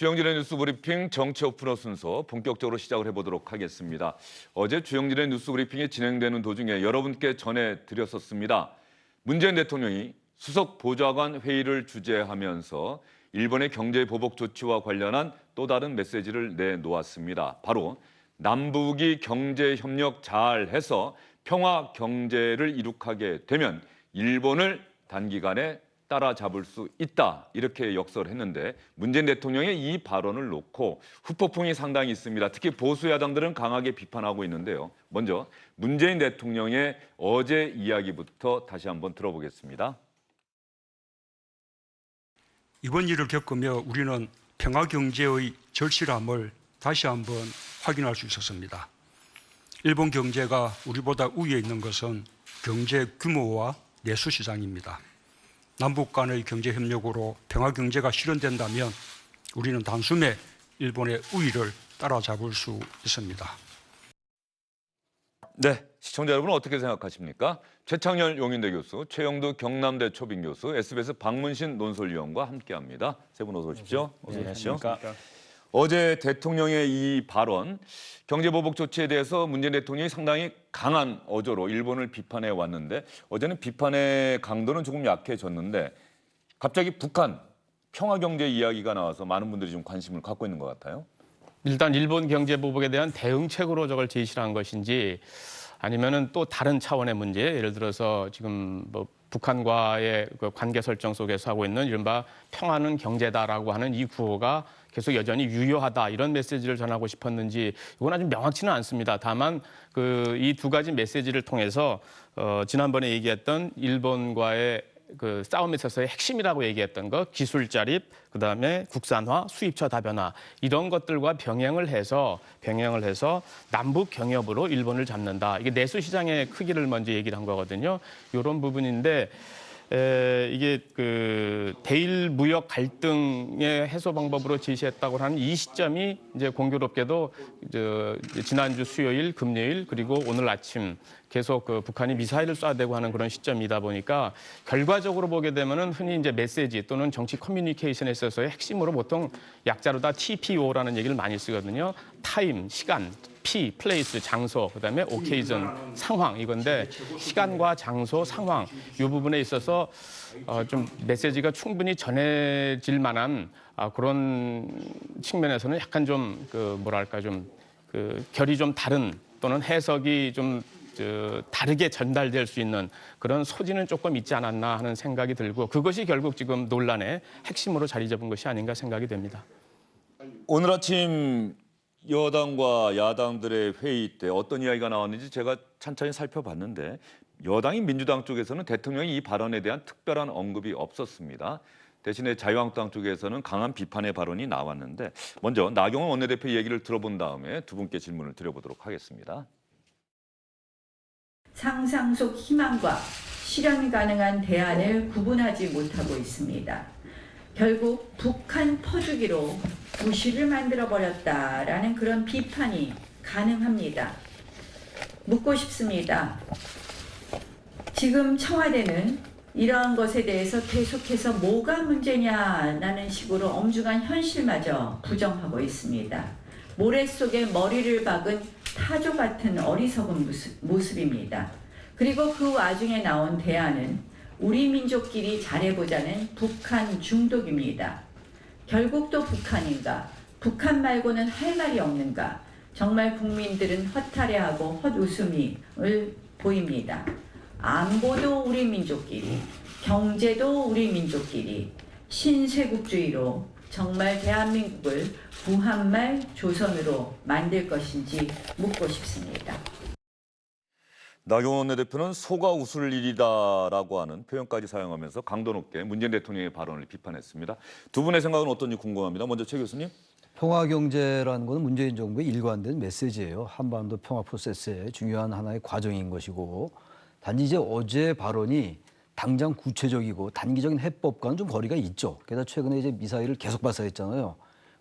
주영진의 뉴스 브리핑 정치 오픈어 순서 본격적으로 시작을 해보도록 하겠습니다. 어제 주영진의 뉴스 브리핑이 진행되는 도중에 여러분께 전해드렸었습니다. 문재인 대통령이 수석 보좌관 회의를 주재하면서 일본의 경제 보복 조치와 관련한 또 다른 메시지를 내놓았습니다. 바로 남북이 경제 협력 잘해서 평화 경제를 이룩하게 되면 일본을 단기간에 따라잡을 수 있다, 이렇게 역설을 했는데 문재인 대통령의 이 발언을 놓고 후폭풍이 상당히 있습니다. 특히 보수 야당들은 강하게 비판하고 있는데요. 먼저 문재인 대통령의 어제 이야기부터 다시 한번 들어보겠습니다. 이번 일을 겪으며 우리는 평화 경제의 절실함을 다시 한번 확인할 수 있었습니다. 일본 경제가 우리보다 우위에 있는 것은 경제 규모와 내수 시장입니다. 남북 간의 경제 협력으로 평화 경제가 실현된다면 우리는 단숨에 일본의 우위를 따라잡을 수 있습니다. 네, 시청자 여러분 어떻게 생각하십니까? 최창렬 용인대 교수, 최영두 경남대 초빙 교수, SBS 박문신 논설위원과 함께합니다. 세 분 어서 오십시오. 어서 오십시오. 어제 대통령의 이 발언, 경제보복 조치에 대해서 문재인 대통령이 상당히 강한 어조로 일본을 비판해 왔는데 어제는 비판의 강도는 조금 약해졌는데 갑자기 북한 평화경제 이야기가 나와서 많은 분들이 좀 관심을 갖고 있는 것 같아요. 일단 일본 경제보복에 대한 대응책으로 저걸 제시를 한 것인지 아니면은 또 다른 차원의 문제, 예를 들어서 지금 뭐 북한과의 그 관계 설정 속에서 하고 있는 이른바 평화는 경제다라고 하는 이 구호가 계속 여전히 유효하다, 이런 메시지를 전하고 싶었는지 이건 아주 명확치는 않습니다. 다만 그 이 두 가지 메시지를 통해서 지난번에 얘기했던 일본과의 그 싸움에 있어서의 핵심이라고 얘기했던 거, 기술 자립, 그다음에 국산화, 수입처 다변화, 이런 것들과 병행을 해서 남북 경협으로 일본을 잡는다. 이게 내수 시장의 크기를 먼저 얘기를 한 거거든요. 이런 부분인데 이게 그 대일 무역 갈등의 해소 방법으로 제시했다고 하는 이 시점이 이제 공교롭게도 지난주 수요일, 금요일, 그리고 오늘 아침 계속 그 북한이 미사일을 쏴대고 하는 그런 시점이다 보니까 결과적으로 보게 되면은 흔히 이제 메시지 또는 정치 커뮤니케이션에 있어서의 핵심으로 보통 약자로 다 TPO라는 얘기를 많이 쓰거든요. 타임, 시간, P, 플레이스, 장소, 그다음에 오케이전, 상황, 이건데 시간과 장소, 상황 이 부분에 있어서 좀 메시지가 충분히 전해질 만한 그런 측면에서는 약간 좀 그 뭐랄까 좀 그 결이 좀 다른 또는 해석이 좀 다르게 전달될 수 있는 그런 소지는 조금 있지 않았나 하는 생각이 들고, 그것이 결국 지금 논란의 핵심으로 자리 잡은 것이 아닌가 생각이 됩니다. 오늘 아침 여당과 야당들의 회의 때 어떤 이야기가 나왔는지 제가 찬찬히 살펴봤는데 여당인 민주당 쪽에서는 대통령이 이 발언에 대한 특별한 언급이 없었습니다. 대신에 자유한국당 쪽에서는 강한 비판의 발언이 나왔는데 먼저 나경원 원내대표 얘기를 들어본 다음에 두 분께 질문을 드려보도록 하겠습니다. 상상 속 희망과 실현 가능한 대안을 구분하지 못하고 있습니다. 결국 북한 퍼주기로 부실을 만들어버렸다라는 그런 비판이 가능합니다. 묻고 싶습니다. 지금 청와대는 이러한 것에 대해서 계속해서 뭐가 문제냐라는 식으로 엄중한 현실마저 부정하고 있습니다. 모래 속에 머리를 박은 타조 같은 어리석은 모습입니다. 그리고 그 와중에 나온 대안은 우리 민족끼리 잘해보자는 북한 중독입니다. 결국 또 북한인가? 북한 말고는 할 말이 없는가? 정말 국민들은 허탈해하고 헛웃음을 보입니다. 안보도 우리 민족끼리, 경제도 우리 민족끼리, 신쇄국주의로 정말 대한민국을 부한말 조선으로 만들 것인지 묻고 싶습니다. 나경원 원내대표는 소가 웃을 일이다라고 하는 표현까지 사용하면서 강도 높게 문재인 대통령의 발언을 비판했습니다. 두 분의 생각은 어떤지 궁금합니다. 먼저 최 교수님. 평화경제라는 것은 문재인 정부의 일관된 메시지예요. 한반도 평화 프로세스의 중요한 하나의 과정인 것이고, 단지 이제 어제 발언이 당장 구체적이고 단기적인 해법과는 좀 거리가 있죠. 게다가 최근에 이제 미사일을 계속 발사했잖아요.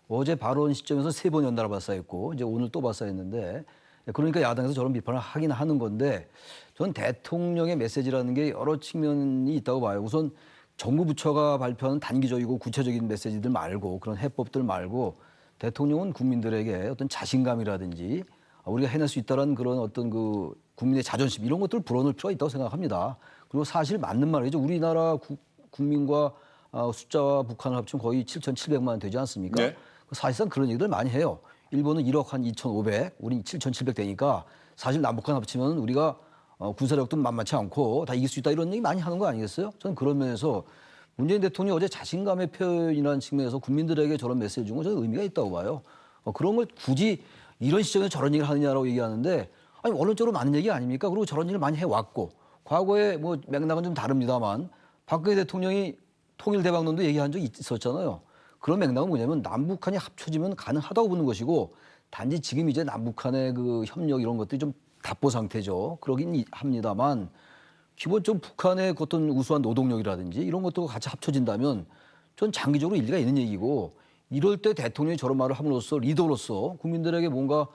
어제 발언 시점에서 3번 연달아 발사했고 이제 오늘 또 발사했는데, 그러니까 야당에서 저런 비판을 하긴 하는 건데, 전 대통령의 메시지라는 게 여러 측면이 있다고 봐요. 우선 정부 부처가 발표하는 단기적이고 구체적인 메시지들 말고 그런 해법들 말고 대통령은 국민들에게 어떤 자신감이라든지 우리가 해낼 수 있다는 그런 어떤 그 국민의 자존심 이런 것들을 불어넣을 필요가 있다고 생각합니다. 그리고 사실 맞는 말이죠. 우리나라 국민과 숫자와 북한을 합치면 거의 7,700만 되지 않습니까? 네. 사실상 그런 얘기들 많이 해요. 일본은 1억 한 2,500, 우리는 7,700 되니까 사실 남북한 합치면 우리가 군사력도 만만치 않고 다 이길 수 있다 이런 얘기 많이 하는 거 아니겠어요? 저는 그런 면에서 문재인 대통령이 어제 자신감의 표현이라는 측면에서 국민들에게 저런 메시지 준 건 저는 의미가 있다고 봐요. 그런 걸 굳이 이런 시점에 저런 얘기를 하느냐라고 얘기하는데 아니 원론적으로 맞는 얘기 아닙니까? 그리고 저런 일을 많이 해왔고 과거에 뭐 맥락은 좀 다릅니다만 박근혜 대통령이 통일대박론도 얘기한 적이 있었잖아요. 그런 맥락은 뭐냐면 남북한이 합쳐지면 가능하다고 보는 것이고 단지 지금 이제 남북한의 그 협력 이런 것들이 좀 답보 상태죠. 그러긴 합니다만 기본적으로 북한의 어떤 우수한 노동력이라든지 이런 것도 같이 합쳐진다면 전 장기적으로 일리가 있는 얘기고 이럴 때 대통령이 저런 말을 함으로써 리더로서 국민들에게 뭔가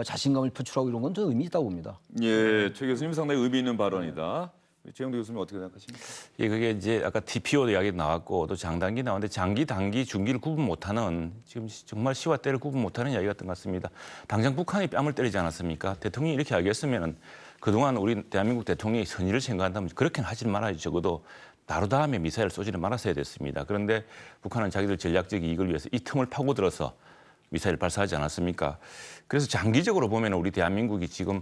자신감을 표출하고 이런 건 저는 의미 있다고 봅니다. 예, 최 교수님 상당히 의미 있는 발언이다. 최영도 교수님 어떻게 생각하십니까? 예, 그게 이제 아까 TPO 이야기 나왔고 또 장단기 나왔는데 장기, 단기, 중기를 구분 못하는 지금 정말 시와 때를 구분 못하는 이야기였던 것 같습니다. 당장 북한이 뺨을 때리지 않았습니까? 대통령이 이렇게 알겠으면은 그동안 우리 대한민국 대통령이 선의를 생각한다면 그렇게는 하지 말아야지 적어도 바로 다음에 미사일 쏘지는 말았어야 됐습니다. 그런데 북한은 자기들 전략적 이익을 위해서 이 틈을 파고들어서 미사일 발사하지 않았습니까? 그래서 장기적으로 보면 우리 대한민국이 지금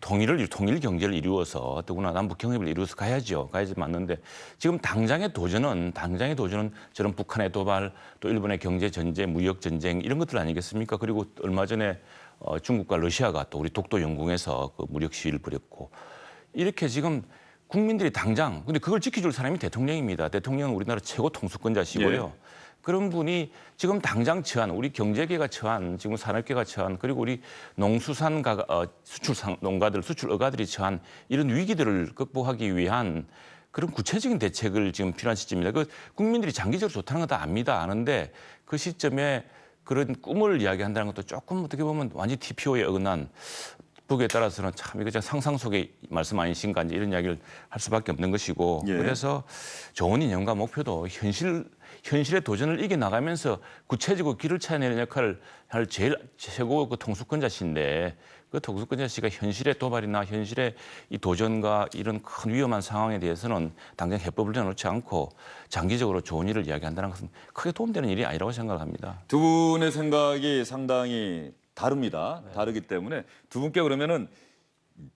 통일 경제를 이루어서 더구나 남북 경협을 이루어서 가야죠. 가야지 맞는데 지금 당장의 도전은 저런 북한의 도발, 또 일본의 경제 전쟁, 무역 전쟁 이런 것들 아니겠습니까? 그리고 얼마 전에 중국과 러시아가 또 우리 독도 영공에서 그 무력 시위를 벌였고 이렇게 지금 국민들이 당장 근데 그걸 지켜줄 사람이 대통령입니다. 대통령은 우리나라 최고 통수권자시고요. 예. 그런 분이 지금 당장 처한 우리 경제계가 처한 지금 산업계가 처한 그리고 우리 농수산가 수출 농가들 수출 어가들이 처한 이런 위기들을 극복하기 위한 그런 구체적인 대책을 지금 필요한 시점입니다. 그 국민들이 장기적으로 좋다는 건 다 압니다. 아는데 그 시점에 그런 꿈을 이야기한다는 것도 조금 어떻게 보면 완전히 TPO에 어긋난 보기에 따라서는 참 이거 상상 속의 말씀 아니신가 이제 이런 이야기를 할 수밖에 없는 것이고 예. 그래서 좋은 이념과 목표도 현실의 도전을 이겨나가면서 구체적으로 길을 찾아내는 역할을 할 제일 최고 그 통수권자신데 그 통수권자 씨가 현실의 도발이나 현실의 이 도전과 이런 큰 위험한 상황에 대해서는 당장 해법을 내놓지 않고 장기적으로 좋은 일을 이야기한다는 것은 크게 도움되는 일이 아니라고 생각합니다. 두 분의 생각이 상당히 다릅니다. 다르기 때문에 두 분께 그러면은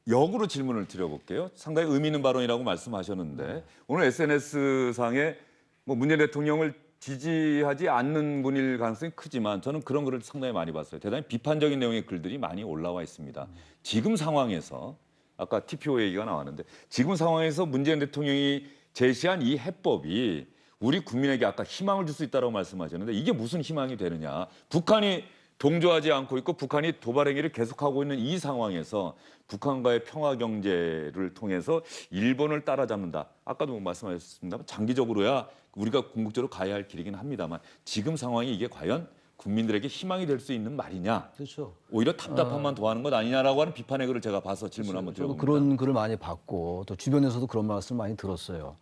역으로 질문을 드려볼게요. 상당히 의미 있는 발언이라고 말씀하셨는데 오늘 SNS상에 뭐 문재인 대통령을 지지하지 않는 분일 가능성이 크지만 저는 그런 글을 상당히 많이 봤어요. 대단히 비판적인 내용의 글들이 많이 올라와 있습니다. 지금 상황에서 아까 TPO 얘기가 나왔는데 지금 상황에서 문재인 대통령이 제시한 이 해법이 우리 국민에게 아까 희망을 줄 수 있다고 말씀하셨는데 이게 무슨 희망이 되느냐. 북한이 동조하지 않고 있고 북한이 도발 행위를 계속하고 있는 이 상황에서 북한과의 평화 경제를 통해서 일본을 따라잡는다. 아까도 말씀하셨습니다만 장기적으로야 우리가 궁극적으로 가야 할 길이긴 합니다만 지금 상황이 이게 과연 국민들에게 희망이 될 수 있는 말이냐. 그렇죠. 오히려 답답함만 더하는 것 아니냐라고 하는 비판의 글을 제가 봐서 질문 한번 저도 드려봅니다. 그런 글을 많이 봤고 또 주변에서도 그런 말씀을 많이 들었어요.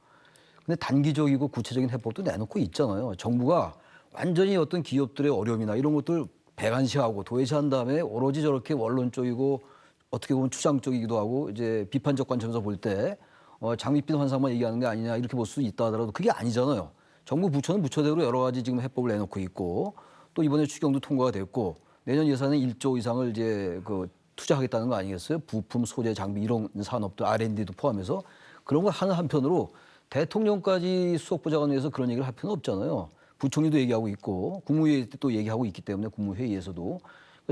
근데 단기적이고 구체적인 해법도 내놓고 있잖아요. 정부가 완전히 어떤 기업들의 어려움이나 이런 것들 배관시하고 도외시한 다음에 오로지 저렇게 원론적이고 어떻게 보면 추상적이기도 하고 이제 비판적 관점에서 볼 때 장밋빛 환상만 얘기하는 게 아니냐 이렇게 볼 수 있다 하더라도 그게 아니잖아요. 정부 부처는 부처대로 여러 가지 지금 해법을 내놓고 있고 또 이번에 추경도 통과가 됐고 내년 예산에 1조 이상을 이제 그 투자하겠다는 거 아니겠어요? 부품, 소재, 장비 이런 산업도 R&D도 포함해서 그런 걸 하는 한편으로 대통령까지 수석보좌관위에서 그런 얘기를 할 필요는 없잖아요. 부총리도 얘기하고 있고 국무회의 때 또 얘기하고 있기 때문에 국무회의에서도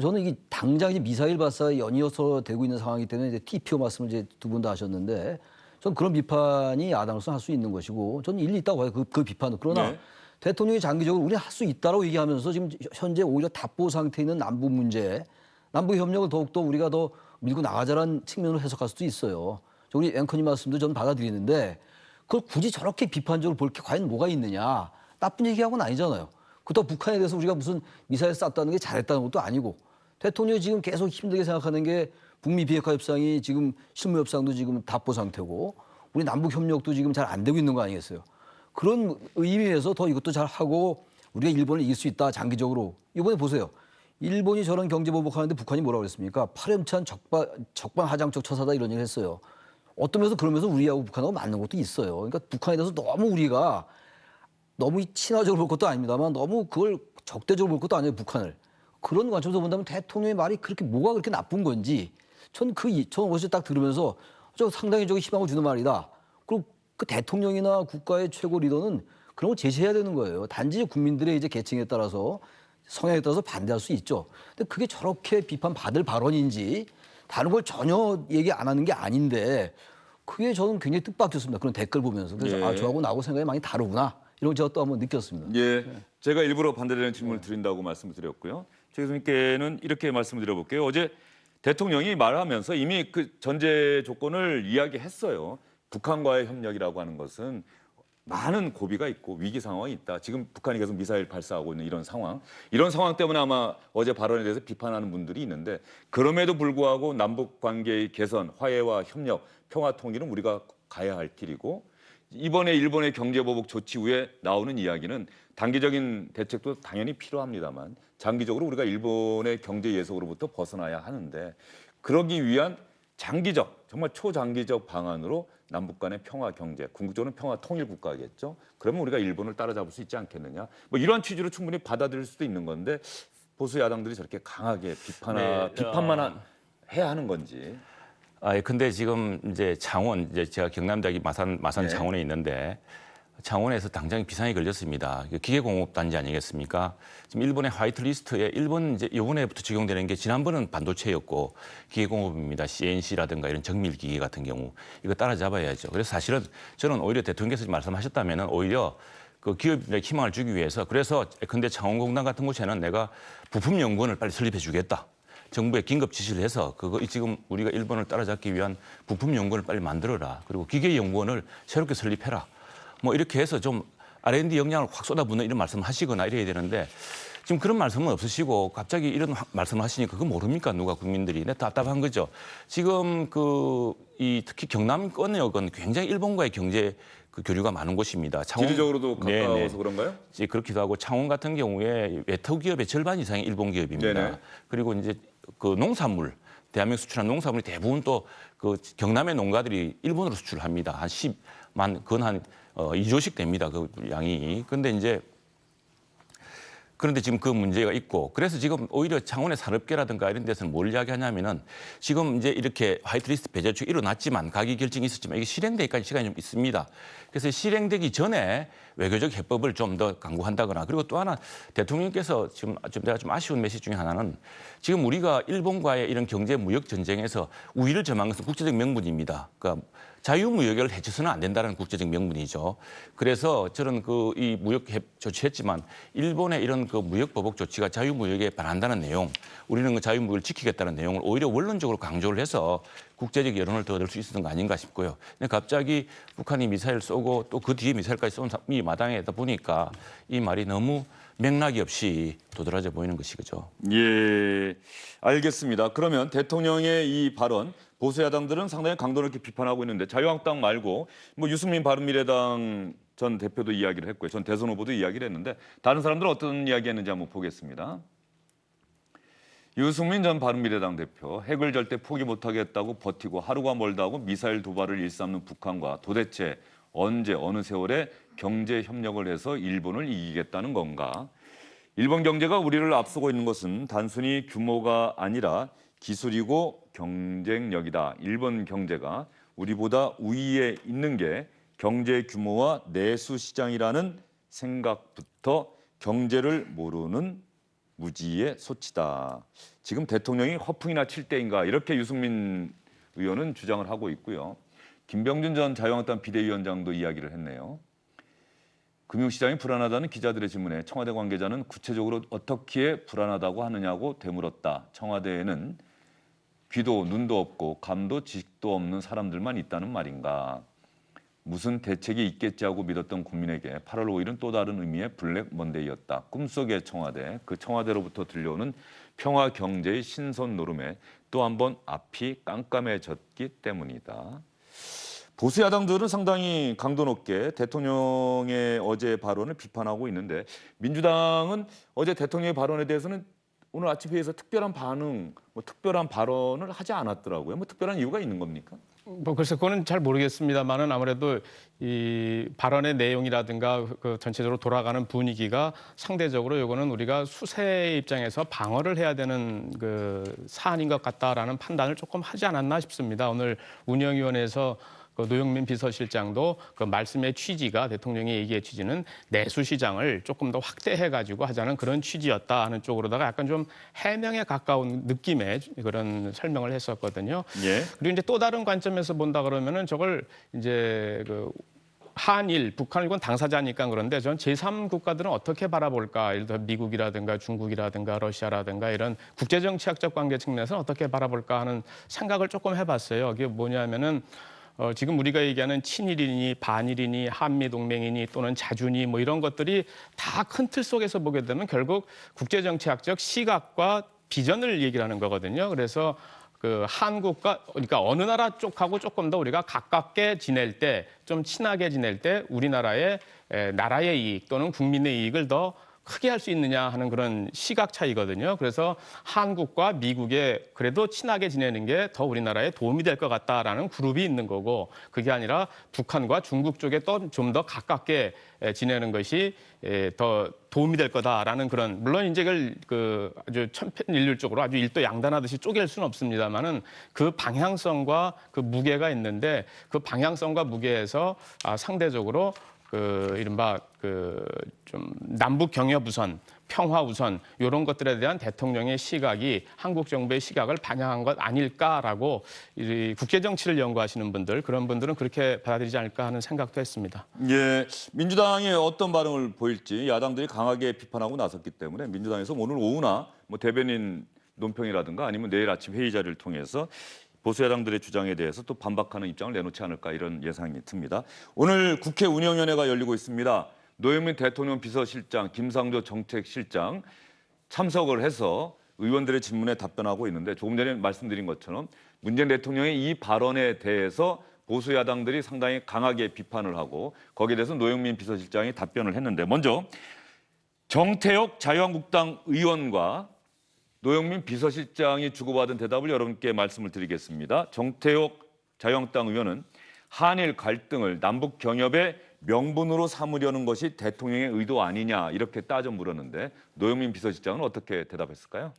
저는 이게 당장 이제 미사일 발사에 연이어서 되고 있는 상황이기 때문에 이제 TPO 말씀을 이제 두 분 다 하셨는데 저는 그런 비판이 야당으로서 할 수 있는 것이고 저는 일리 있다고 봐요. 그 비판은. 그러나 네. 대통령이 장기적으로 우리 할 수 있다라고 얘기하면서 지금 현재 오히려 답보 상태에 있는 남북 문제, 남북 협력을 더욱더 우리가 더 밀고 나가자라는 측면으로 해석할 수도 있어요. 우리 앵커님 말씀도 저는 받아들이는데 그걸 굳이 저렇게 비판적으로 볼 게 과연 뭐가 있느냐. 나쁜 얘기하고는 아니잖아요. 그렇다고 북한에 대해서 우리가 무슨 미사일 쐈다는 게 잘했다는 것도 아니고 대통령이 지금 계속 힘들게 생각하는 게 북미 비핵화 협상이 지금 실무 협상도 지금 답보 상태고 우리 남북 협력도 지금 잘 안 되고 있는 거 아니겠어요. 그런 의미에서 더 이것도 잘 하고 우리가 일본을 이길 수 있다 장기적으로. 이번에 보세요. 일본이 저런 경제 보복하는데 북한이 뭐라고 그랬습니까? 파렴치한 적반하장적 처사다 이런 얘기를 했어요. 어떤 면에서 그러면서 우리하고 북한하고 맞는 것도 있어요. 그러니까 북한에 대해서 너무 우리가 너무 친화적으로 볼 것도 아닙니다만 너무 그걸 적대적으로 볼 것도 아니에요, 북한을. 그런 관점에서 본다면 대통령의 말이 뭐가 그렇게 나쁜 건지 전 어제 딱 들으면서 저 상당히 희망을 주는 말이다. 그리고 그 대통령이나 국가의 최고 리더는 그런 걸 제시해야 되는 거예요. 단지 국민들의 이제 계층에 따라서 성향에 따라서 반대할 수 있죠. 근데 그게 저렇게 비판받을 발언인지 다른 걸 전혀 얘기 안 하는 게 아닌데 그게 저는 굉장히 뜻밖이었습니다. 그런 댓글 보면서. 그래서 예. 아, 저하고 나하고 생각이 많이 다르구나. 이런 걸 제가 또 한번 느꼈습니다. 예, 제가 일부러 반대되는 질문을 드린다고 말씀을 드렸고요. 최 교수님께는 이렇게 말씀을 드려볼게요. 어제 대통령이 말하면서 이미 그 전제 조건을 이야기했어요. 북한과의 협력이라고 하는 것은 많은 고비가 있고 위기 상황이 있다. 지금 북한이 계속 미사일 발사하고 있는 이런 상황 때문에 아마 어제 발언에 대해서 비판하는 분들이 있는데 그럼에도 불구하고 남북 관계의 개선, 화해와 협력, 평화 통일은 우리가 가야 할 길이고 이번에 일본의 경제보복 조치 후에 나오는 이야기는 단기적인 대책도 당연히 필요합니다만 장기적으로 우리가 일본의 경제 예속으로부터 벗어나야 하는데 그러기 위한 장기적, 정말 초장기적 방안으로 남북 간의 평화 경제, 궁극적으로는 평화 통일 국가겠죠. 그러면 우리가 일본을 따라잡을 수 있지 않겠느냐. 뭐 이러한 취지로 충분히 받아들일 수도 있는 건데 보수 야당들이 저렇게 강하게 비판만 해야 하는 건지. 근데 지금 이제 창원, 이제 제가 경남대학이 마산 네. 창원에 있는데 창원에서 당장 비상이 걸렸습니다. 기계공업단지 아니겠습니까? 지금 일본의 화이트리스트에 일본 이제 이번에부터 적용되는 게 지난번은 반도체였고 기계공업입니다. CNC라든가 이런 정밀기계 같은 경우 이거 따라잡아야죠. 그래서 사실은 저는 오히려 대통령께서 말씀하셨다면은 오히려 그 기업에 희망을 주기 위해서 그래서 근데 창원공단 같은 곳에는 내가 부품 연구원을 빨리 설립해 주겠다. 정부에 긴급 지시를 해서 그거 지금 우리가 일본을 따라잡기 위한 부품 연구원을 빨리 만들어라. 그리고 기계 연구원을 새롭게 설립해라. 뭐 이렇게 해서 좀 R&D 역량을 확 쏟아붓는 이런 말씀을 하시거나 이래야 되는데 지금 그런 말씀은 없으시고 갑자기 이런 말씀을 하시니까 그거 모릅니까? 누가 국민들이. 네, 답답한 거죠. 지금 특히 경남권역은 굉장히 일본과의 경제 교류가 많은 곳입니다. 지리적으로도 가까워서 그런가요? 그렇기도 하고 창원 같은 경우에 외터 기업의 절반 이상이 일본 기업입니다. 네네. 그리고 이제 그 농산물 대한민국 수출한 농산물이 대부분 또 그 경남의 농가들이 일본으로 수출합니다. 한 10만 건 한 2조씩 됩니다. 그 양이. 그런데 지금 그 문제가 있고 그래서 지금 오히려 창원의 산업계라든가 이런 데서는 뭘 이야기하냐면은 지금 이제 이렇게 화이트리스트 배제축이 일어났지만 가기 결정이 있었지만 이게 실행되기까지 시간이 좀 있습니다. 그래서 실행되기 전에 외교적 해법을 좀 더 강구한다거나 그리고 또 하나 대통령께서 지금 내가 좀 아쉬운 메시지 중에 하나는 지금 우리가 일본과의 이런 경제 무역 전쟁에서 우위를 점한 것은 국제적 명분입니다. 그러니까 자유무역을 해쳐서는 안 된다는 국제적 명분이죠. 그래서 저는 이 무역 조치했지만 일본의 이런 그 무역 보복 조치가 자유무역에 반한다는 내용, 우리는 그 자유무역을 지키겠다는 내용을 오히려 원론적으로 강조를 해서 국제적 여론을 더 얻을 수 있었던 거 아닌가 싶고요. 근데 갑자기 북한이 미사일 쏘고 또 그 뒤에 미사일까지 쏜 이 마당에다 보니까 이 말이 너무 맥락이 없이 도드라져 보이는 것이 그죠. 예, 알겠습니다. 그러면 대통령의 이 발언 보수 야당들은 상당히 강도 높게 비판하고 있는데 자유한국당 말고 뭐 유승민 바른미래당 전 대표도 이야기를 했고요. 전 대선 후보도 이야기를 했는데 다른 사람들은 어떤 이야기했는지 한번 보겠습니다. 유승민 전 바른미래당 대표 핵을 절대 포기 못하겠다고 버티고 하루가 멀다고 미사일 도발을 일삼는 북한과 도대체 언제 어느 세월에 경제 협력을 해서 일본을 이기겠다는 건가? 일본 경제가 우리를 앞서고 있는 것은 단순히 규모가 아니라 기술이고 경쟁력이다. 일본 경제가 우리보다 우위에 있는 게 경제 규모와 내수 시장이라는 생각부터 경제를 모르는 무지의 소치다. 지금 대통령이 허풍이나 칠 때인가 이렇게 유승민 의원은 주장을 하고 있고요. 김병준 전 자유한국당 비대위원장도 이야기를 했네요. 금융시장이 불안하다는 기자들의 질문에 청와대 관계자는 구체적으로 어떻게 불안하다고 하느냐고 되물었다. 청와대에는 귀도 눈도 없고 감도 지식도 없는 사람들만 있다는 말인가. 무슨 대책이 있겠지 하고 믿었던 국민에게 8월 5일은 또 다른 의미의 블랙 먼데이였다. 꿈속의 청와대, 그 청와대로부터 들려오는 평화 경제의 신선 노름에 또 한 번 앞이 깜깜해졌기 때문이다. 보수 야당들은 상당히 강도 높게 대통령의 어제 발언을 비판하고 있는데 민주당은 어제 대통령의 발언에 대해서는 오늘 아침 회의에서 특별한 반응, 특별한 발언을 하지 않았더라고요. 특별한 이유가 있는 겁니까? 글쎄 그거는 잘 모르겠습니다만은 아무래도 이 발언의 내용이라든가 그 전체적으로 돌아가는 분위기가 상대적으로 이거는 우리가 수세의 입장에서 방어를 해야 되는 그 사안인 것 같다라는 판단을 조금 하지 않았나 싶습니다. 오늘 운영위원회에서 그 노영민 비서실장도 그 말씀의 취지가 대통령의 얘기의 취지는 내수 시장을 조금 더 확대해가지고 하자는 그런 취지였다 하는 쪽으로다가 약간 좀 해명에 가까운 느낌의 그런 설명을 했었거든요. 예. 그리고 이제 또 다른 관점에서 본다 그러면은 저걸 이제 그 한일, 북한 이건 당사자니까 그런데 전 제3국가들은 어떻게 바라볼까? 예를 들어 미국이라든가 중국이라든가 러시아라든가 이런 국제정치학적 관계 측면에서 어떻게 바라볼까 하는 생각을 조금 해봤어요. 그게 뭐냐면은 지금 우리가 얘기하는 친일이니 반일이니 한미동맹이니 또는 자주니 뭐 이런 것들이 다 큰 틀 속에서 보게 되면 결국 국제정치학적 시각과 비전을 얘기를 하는 거거든요. 그래서 그 한국과 그러니까 어느 나라 쪽하고 조금 더 우리가 가깝게 지낼 때 좀 친하게 지낼 때 우리나라의 나라의 이익 또는 국민의 이익을 더 크게 할 수 있느냐 하는 그런 시각 차이거든요. 그래서 한국과 미국에 그래도 친하게 지내는 게 더 우리나라에 도움이 될 것 같다라는 그룹이 있는 거고 그게 아니라 북한과 중국 쪽에 또 좀 더 가깝게 지내는 것이 더 도움이 될 거다라는 그런 물론 이제 그걸 그 아주 천편일률적으로 아주 일도 양단하듯이 쪼갤 수는 없습니다만은 그 방향성과 그 무게가 있는데 그 방향성과 무게에서 상대적으로 그 이른바 그 좀 남북 경협 우선, 평화 우선 이런 것들에 대한 대통령의 시각이 한국 정부의 시각을 반영한 것 아닐까라고 이 국제 정치를 연구하시는 분들 그런 분들은 그렇게 받아들이지 않을까 하는 생각도 했습니다. 예, 민주당이 어떤 반응을 보일지 야당들이 강하게 비판하고 나섰기 때문에 민주당에서 오늘 오후나 대변인 논평이라든가 아니면 내일 아침 회의 자리를 통해서 보수 야당들의 주장에 대해서 또 반박하는 입장을 내놓지 않을까 이런 예상이 듭니다. 오늘 국회 운영위원회가 열리고 있습니다. 노영민 대통령 비서실장, 김상조 정책실장 참석을 해서 의원들의 질문에 답변하고 있는데 조금 전에 말씀드린 것처럼 문재인 대통령의 이 발언에 대해서 보수 야당들이 상당히 강하게 비판을 하고 거기에 대해서 노영민 비서실장이 답변을 했는데 먼저 정태욱 자유한국당 의원과 노영민 비서실장이 주고받은 대답을 여러분께 말씀을 드리겠습니다. 정태욱 자유한국당 의원은 한일 갈등을 남북 경협의 명분으로 삼으려는 것이 대통령의 의도 아니냐 이렇게 따져 물었는데 노영민 비서실장은 어떻게 대답했을까요?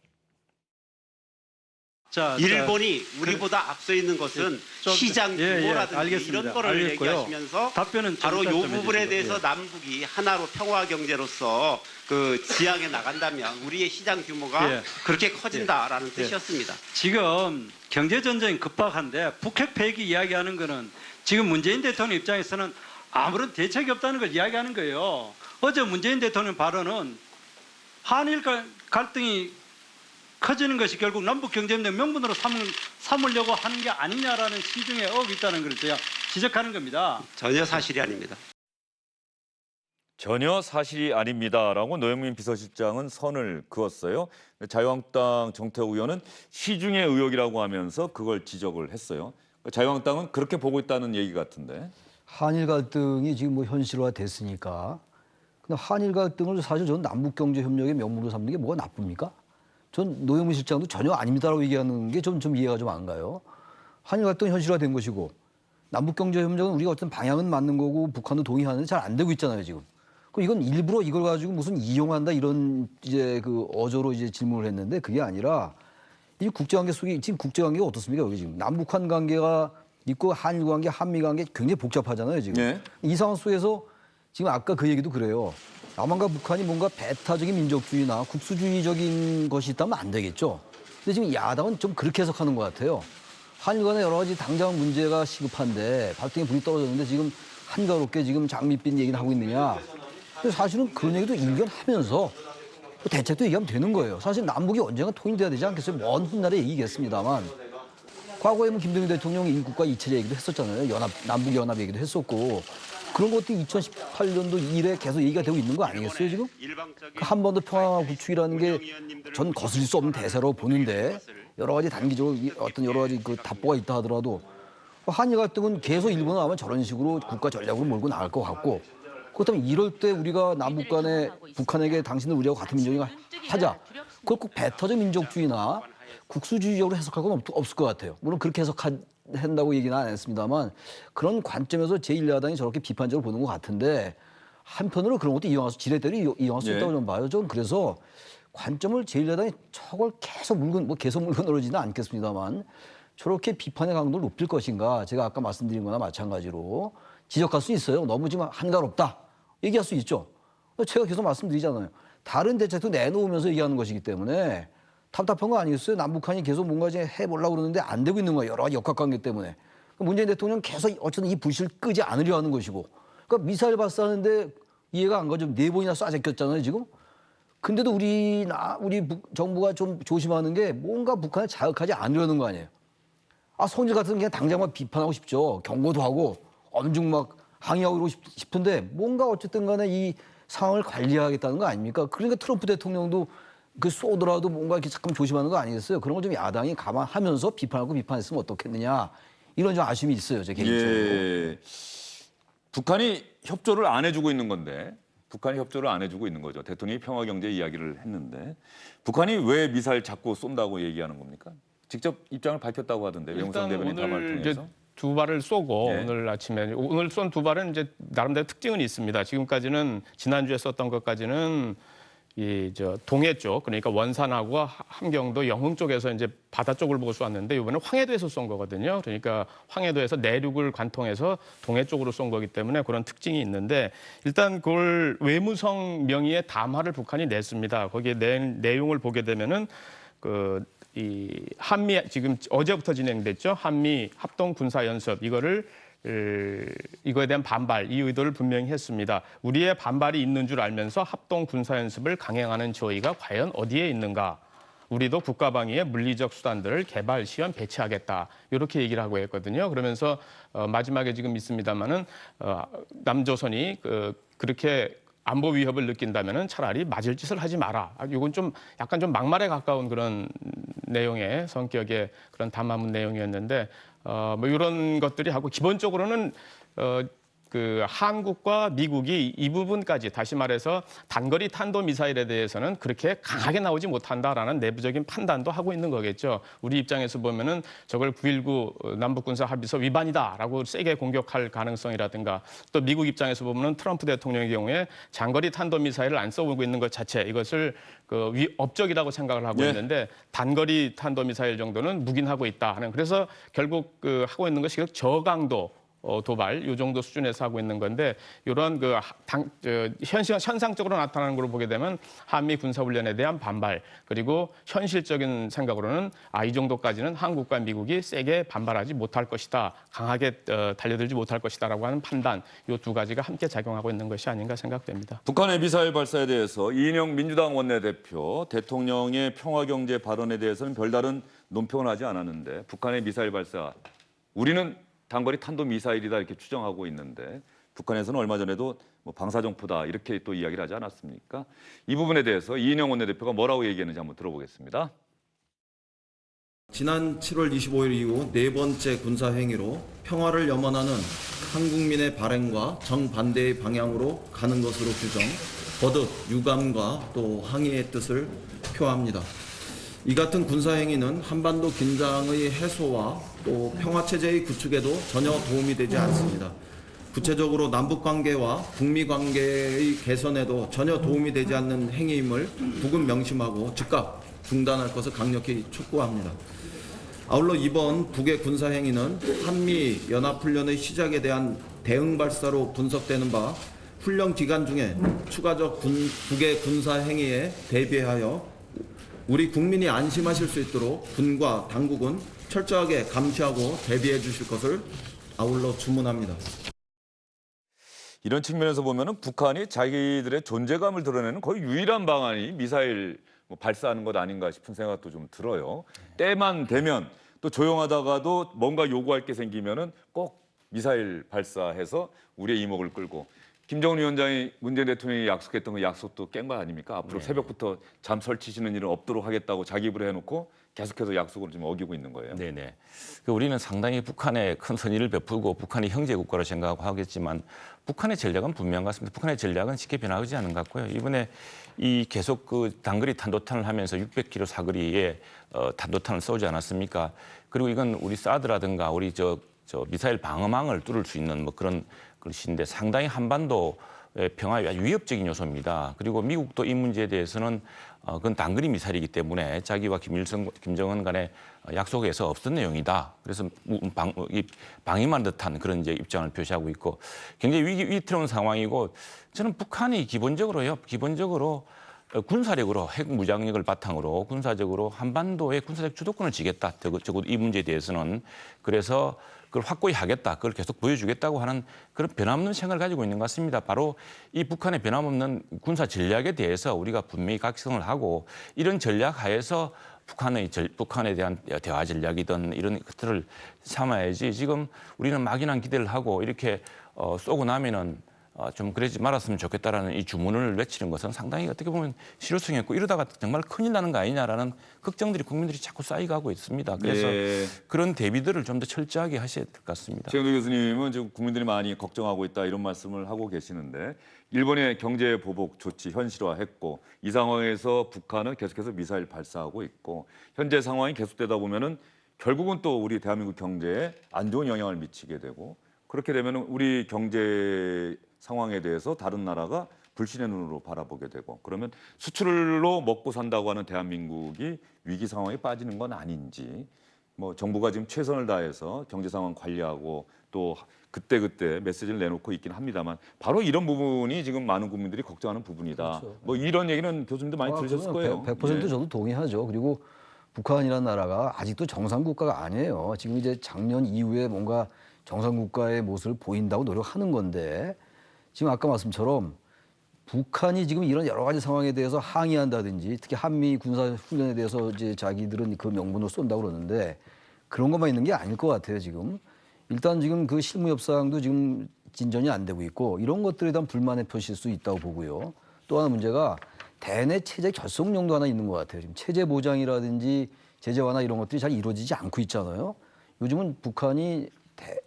일본이 우리보다 앞서 있는 것은 시장 규모라든지 알겠습니다. 이런 거를 알겠고요. 얘기하시면서 답변은 바로 이 좀 부분에 해주시고. 대해서 남북이 하나로 평화 경제로서 그 지향해 나간다면 우리의 시장 규모가 그렇게 커진다라는 뜻이었습니다. 지금 경제 전쟁이 급박한데 북핵 폐기 이야기하는 거는 지금 문재인 대통령 입장에서는 아무런 대책이 없다는 걸 이야기하는 거예요. 어제 문재인 대통령 발언은 한일 갈등이 커지는 것이 결국 남북 경제협력 명분으로 삼으려고 하는 게 아니냐라는 시중에 어업이 있다는 걸 제가 지적하는 겁니다. 전혀 사실이 아닙니다. 전혀 사실이 아닙니다라고 노영민 비서실장은 선을 그었어요. 자유한국당 정태욱 의원은 시중의 의혹이라고 하면서 그걸 지적을 했어요. 자유한국당은 그렇게 보고 있다는 얘기 같은데. 한일 갈등이 지금 현실화됐으니까. 근데 한일 갈등을 사실 저는 남북경제협력의 명분으로 삼는 게 뭐가 나쁩니까? 전 노영민 실장도 전혀 아닙니다라고 얘기하는 게 좀 이해가 좀 안 가요. 한일 갈등 현실화된 것이고 남북경제협력은 우리가 어떤 방향은 맞는 거고 북한도 동의하는데 잘 안 되고 있잖아요 지금. 그 이건 일부러 이걸 가지고 무슨 이용한다 이런 이제 그 어조로 이제 질문을 했는데 그게 아니라 이 국제관계 속에 지금 국제관계가 어떻습니까 여기 지금 남북한 관계가 있고 한일 관계, 한미 관계 굉장히 복잡하잖아요 지금. 네. 이 상황 속에서 지금 아까 그 얘기도 그래요. 남한과 북한이 뭔가 배타적인 민족주의나 국수주의적인 것이 있다면 안 되겠죠. 근데 지금 야당은 좀 그렇게 해석하는 것 같아요. 한일 간에 여러 가지 당장 문제가 시급한데 발등에 불이 떨어졌는데 지금 한가롭게 지금 장밋빛 얘기를 하고 있느냐. 근데 사실은 그런 얘기도 일견하면서 대책도 얘기하면 되는 거예요. 사실 남북이 언젠가 통일돼야 되지 않겠어요? 먼 훗날의 얘기겠습니다만. 과거에 김대중 대통령이 일국가 이체제 얘기도 했었잖아요. 남북 연합 얘기도 했었고. 그런 것들이 2018년도 이래 계속 얘기가 되고 있는 거 아니겠어요, 지금? 그 한반도 평화 구축이라는 게 전 거슬릴 수 없는 대세로 보는데 여러 가지 단기적으로 어떤 여러 가지 그 답보가 있다 하더라도 한일 갈등은 계속 일본은 아마 저런 식으로 국가 전략으로 몰고 나갈 것 같고 그렇다면 이럴 때 우리가 남북 간에 북한에게 당신들 우리하고 같은 민족이가 하자. 그걸 꼭 배타적 민족주의나 국수주의적으로 해석할 건 없을 것 같아요. 물론 그렇게 해석한다고 얘기는 안 했습니다만 그런 관점에서 제1야당이 저렇게 비판적으로 보는 것 같은데 한편으로 그런 것도 이용할 수, 지렛대로 이용할 수 있다고 좀 봐요. 저는 그래서 관점을 제1야당이 저걸 계속 물고 늘어지는 않겠습니다만 저렇게 비판의 강도를 높일 것인가 제가 아까 말씀드린 거나 마찬가지로 지적할 수 있어요. 너무 지금 한가롭다. 얘기할 수 있죠. 제가 계속 말씀드리잖아요. 다른 대책도 내놓으면서 얘기하는 것이기 때문에 답답한 거 아니겠어요? 남북한이 계속 뭔가 이제 해보려고 그러는데 안 되고 있는 거예요. 여러 가지 역학관계 때문에. 문재인 대통령 계속 어쨌든 이 불씨를 끄지 않으려 하는 것이고. 그러니까 미사일 발사하는데 이해가 안 가죠. 4번이나 쏴 제꼈잖아요, 지금. 근데도 우리 정부가 좀 조심하는 게 뭔가 북한을 자극하지 않으려는 거 아니에요. 성질 같은 게 그냥 당장만 비판하고 싶죠. 경고도 하고 엄중 막 항의하고 그러고 싶은데 뭔가 어쨌든 간에 이 상황을 관리하겠다는 거 아닙니까? 그러니까 트럼프 대통령도 그 쏘더라도 뭔가 이렇게 잠깐 조심하는 거 아니겠어요? 그런 걸 좀 야당이 감안하면서 비판하고 비판했으면 어떻겠느냐. 이런 좀 아쉬움이 있어요, 제 개인적으로. 예. 북한이 협조를 안 해주고 있는 건데 북한이 협조를 안 해주고 있는 거죠. 대통령이 평화경제 이야기를 했는데 북한이 왜 미사일 자꾸 쏜다고 얘기하는 겁니까? 직접 입장을 밝혔다고 하던데 일단 외무성 대변인 담화를 오늘 통해서. 이제 2발을 쏘고 예. 오늘 아침에 오늘 쏜 2발은 이제 나름대로 특징은 있습니다. 지금까지는 지난주에 썼던 것까지는 동해 쪽 그러니까 원산하고 함경도 영흥 쪽에서 이제 바다 쪽을 보고 쏘았는데 이번에 황해도에서 쏜 거거든요. 그러니까 황해도에서 내륙을 관통해서 동해 쪽으로 쏜 거기 때문에 그런 특징이 있는데 일단 그걸 외무성 명의의 담화를 북한이 냈습니다. 거기에 낸 내용을 보게 되면은 이 한미 지금 어제부터 진행됐죠. 한미 합동 군사 연습 이거에 대한 반발, 이 의도를 분명히 했습니다. 우리의 반발이 있는 줄 알면서 합동 군사 연습을 강행하는 저희가 과연 어디에 있는가? 우리도 국가방위의 물리적 수단들을 개발, 시험, 배치하겠다. 이렇게 얘기를 하고 했거든요. 그러면서 마지막에 지금 있습니다마는 남조선이 그렇게 안보 위협을 느낀다면은 차라리 맞을 짓을 하지 마라. 이건 좀 약간 좀 막말에 가까운 그런 내용의 성격의 그런 담화문 내용이었는데 뭐 이런 것들이 하고 기본적으로는 한국과 미국이 이 부분까지 다시 말해서 단거리 탄도 미사일에 대해서는 그렇게 강하게 나오지 못한다라는 내부적인 판단도 하고 있는 거겠죠. 우리 입장에서 보면은 저걸 9.19 남북군사 합의서 위반이다라고 세게 공격할 가능성이라든가 또 미국 입장에서 보면은 트럼프 대통령의 경우에 장거리 탄도 미사일을 안 써오고 있는 것 자체 이것을 업적이라고 생각을 하고 있는데 단거리 탄도 미사일 정도는 묵인하고 있다 하는 그래서 결국 하고 있는 것이 저강도 도발 이 정도 수준에서 하고 있는 건데 이런 현상적으로 나타나는 걸 보게 되면 한미 군사훈련에 대한 반발 그리고 현실적인 생각으로는 이 정도까지는 한국과 미국이 세게 반발하지 못할 것이다 강하게 달려들지 못할 것이다라고 하는 판단 이 두 가지가 함께 작용하고 있는 것이 아닌가 생각됩니다. 북한의 미사일 발사에 대해서 이인영 민주당 원내대표 대통령의 평화경제 발언에 대해서는 별다른 논평을 하지 않았는데 북한의 미사일 발사 우리는 단거리 탄도 미사일이다 이렇게 추정하고 있는데 북한에서는 얼마 전에도 방사정포다 이렇게 또 이야기를 하지 않았습니까? 이 부분에 대해서 이인영 원내대표가 뭐라고 얘기했는지 한번 들어보겠습니다. 지난 7월 25일 이후 네 번째 군사행위로 평화를 염원하는 한국민의 발행과 정반대의 방향으로 가는 것으로 규정, 거듭 유감과 또 항의의 뜻을 표합니다. 이 같은 군사행위는 한반도 긴장의 해소와 또 평화체제의 구축에도 전혀 도움이 되지 않습니다. 구체적으로 남북관계와 북미관계의 개선에도 전혀 도움이 되지 않는 행위임을 북은 명심하고 즉각 중단할 것을 강력히 촉구합니다. 아울러 이번 북의 군사행위는 한미연합훈련의 시작에 대한 대응 발사로 분석되는 바 훈련 기간 중에 추가적 북의 군사행위에 대비하여 우리 국민이 안심하실 수 있도록 군과 당국은 철저하게 감시하고 대비해 주실 것을 아울러 주문합니다. 이런 측면에서 보면은 북한이 자기들의 존재감을 드러내는 거의 유일한 방안이 미사일 발사하는 것 아닌가 싶은 생각도 좀 들어요. 때만 되면 또 조용하다가도 뭔가 요구할 게 생기면은 꼭 미사일 발사해서 우리의 이목을 끌고 김정은 위원장이 문재인 대통령이 약속했던 그 약속도 깬 거 아닙니까? 앞으로 새벽부터 잠 설치시는 일은 없도록 하겠다고 자기 입으로 해놓고 계속해서 약속을 좀 어기고 있는 거예요. 네네. 우리는 상당히 북한에 큰 선의를 베풀고 북한이 형제 국가로 생각하고 하겠지만 북한의 전략은 분명한 것 같습니다. 북한의 전략은 쉽게 변하지 않은 것 같고요. 이번에 이 계속 그 단거리 탄도탄을 하면서 600km 사거리에 탄도탄을 쏘지 않았습니까? 그리고 이건 우리 사드라든가 우리 저 미사일 방어망을 뚫을 수 있는 뭐 그런 것인데 상당히 한반도 평화에 아주 위협적인 요소입니다. 그리고 미국도 이 문제에 대해서는 그건 단거리 미사일이기 때문에 자기와 김정은 간의 약속에서 없던 내용이다. 그래서 방임한 듯한 그런 이제 입장을 표시하고 있고 굉장히 위태로운 상황이고 저는 북한이 기본적으로 군사력으로 핵 무장력을 바탕으로 군사적으로 한반도의 군사적 주도권을 쥐겠다. 적어도 이 문제에 대해서는 그래서 그걸 확고히 하겠다. 그걸 계속 보여주겠다고 하는 그런 변함없는 생각을 가지고 있는 것 같습니다. 바로 이 북한의 변함없는 군사 전략에 대해서 우리가 분명히 각성을 하고 이런 전략 하에서 북한에 대한 대화 전략이든 이런 것들을 삼아야지 지금 우리는 막연한 기대를 하고 이렇게 쏘고 나면은 좀 그러지 말았으면 좋겠다라는 이 주문을 외치는 것은 상당히 어떻게 보면 실효성이 있고 이러다가 정말 큰일 나는 거 아니냐라는 걱정들이 국민들이 자꾸 쌓이고 있습니다. 그래서 그런 대비들을 좀 더 철저하게 하셔야 될 것 같습니다. 최영도 교수님은 지금 국민들이 많이 걱정하고 있다 이런 말씀을 하고 계시는데 일본의 경제 보복 조치 현실화했고 이 상황에서 북한은 계속해서 미사일 발사하고 있고 현재 상황이 계속되다 보면은 결국은 또 우리 대한민국 경제에 안 좋은 영향을 미치게 되고 그렇게 되면 우리 경제 상황에 대해서 다른 나라가 불신의 눈으로 바라보게 되고 그러면 수출로 먹고 산다고 하는 대한민국이 위기 상황에 빠지는 건 아닌지 뭐 정부가 지금 최선을 다해서 경제 상황 관리하고 또 그때 메시지를 내놓고 있긴 합니다만 바로 이런 부분이 지금 많은 국민들이 걱정하는 부분이다. 그렇죠. 뭐 이런 얘기는 교수님도 많이 들으셨을 거예요. 100% 예. 저도 동의하죠. 그리고 북한이라는 나라가 아직도 정상 국가가 아니에요. 지금 이제 작년 이후에 뭔가 정상 국가의 모습을 보인다고 노력하는 건데 지금 아까 말씀처럼 북한이 지금 이런 여러 가지 상황에 대해서 항의한다든지 특히 한미 군사 훈련에 대해서 이제 자기들은 그 명분으로 쏜다고 그러는데 그런 것만 있는 게 아닐 것 같아요. 지금 일단 지금 그 실무 협상도 지금 진전이 안 되고 있고 이런 것들에 대한 불만의 표시일 수 있다고 보고요. 또 하나 문제가 대내 체제 결속력도 하나 있는 것 같아요. 지금 체제 보장이라든지 제재 완화 이런 것들이 잘 이루어지지 않고 있잖아요. 요즘은 북한이